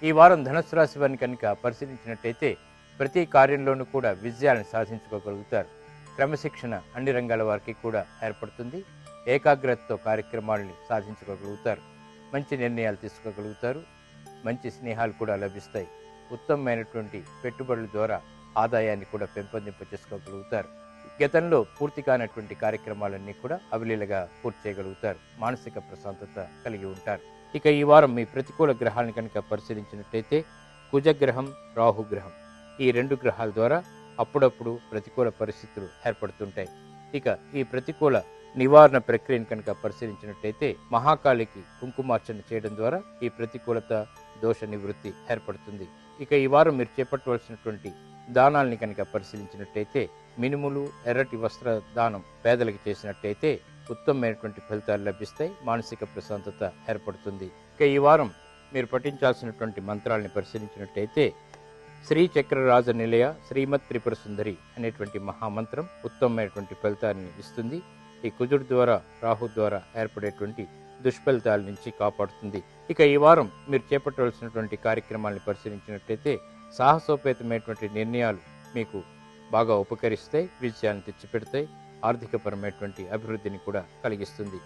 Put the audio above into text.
ఈ వారం ధనుస్సు రాశి వారిని కనుక పరిశీలించినట్టయితే ప్రతి కార్యంలోనూ కూడా విజయాలను సాధించుకోగలుగుతారు. క్రమశిక్షణ అన్ని రంగాల వారికి కూడా ఏర్పడుతుంది. ఏకాగ్రతతో కార్యక్రమాలని సాధించుకోగలుగుతారు. మంచి నిర్ణయాలు తీసుకోగలుగుతారు. మంచి స్నేహాలు కూడా లభిస్తాయి. ఉత్తమమైనటువంటి పెట్టుబడుల ద్వారా ఆదాయాన్ని కూడా పెంపొందింప చేసుకోగలుగుతారు. గతంలో పూర్తి కానటువంటి కార్యక్రమాలన్నీ కూడా అవలీలగా పూర్తి చేయగలుగుతారు. మానసిక ప్రశాంతత కలిగి ఉంటారు. ఇక ఈ వారం మీ ప్రతికూల గ్రహాలను కనుక పరిశీలించినట్టయితే కుజగ్రహం, రాహుగ్రహం ఈ 2 గ్రహాల ద్వారా అప్పుడప్పుడు ప్రతికూల పరిస్థితులు ఏర్పడుతుంటాయి. ఇక ఈ ప్రతికూల నివారణ ప్రక్రియను కనుక పరిశీలించినట్టయితే మహాకాళికి కుంకుమార్చన చేయడం ద్వారా ఈ ప్రతికూలత దోష నివృత్తి ఏర్పడుతుంది. ఇక ఈ వారం మీరు చేపట్టవలసినటువంటి దానాల్ని కనుక పరిశీలించినట్టయితే మినుములు, ఎర్రటి వస్త్ర దానం పేదలకు చేసినట్టయితే ఉత్తమమైనటువంటి ఫలితాలు లభిస్తాయి. మానసిక ప్రశాంతత ఏర్పడుతుంది. ఇక ఈ వారం మీరు పఠించాల్సినటువంటి మంత్రాలని పరిశీలించినట్టయితే శ్రీ చక్రరాజ నిలయ శ్రీమత్ త్రిపుర సుందరి అనేటువంటి మహామంత్రం ఉత్తమమైనటువంటి ఫలితాన్ని ఇస్తుంది. ఈ కుజుడు ద్వారా, రాహు ద్వారా ఏర్పడేటువంటి దుష్ఫలితాల నుంచి కాపాడుతుంది. ఇక ఈ వారం మీరు చేపట్టవలసినటువంటి కార్యక్రమాలను పరిశీలించినట్టయితే సాహసోపేతమైనటువంటి నిర్ణయాలు మీకు బాగా ఉపకరిస్తాయి. విజయాన్ని తెచ్చిపెడతాయి. ఆర్థికపరమైనటువంటి అభివృద్ధిని కూడా కలిగిస్తుంది.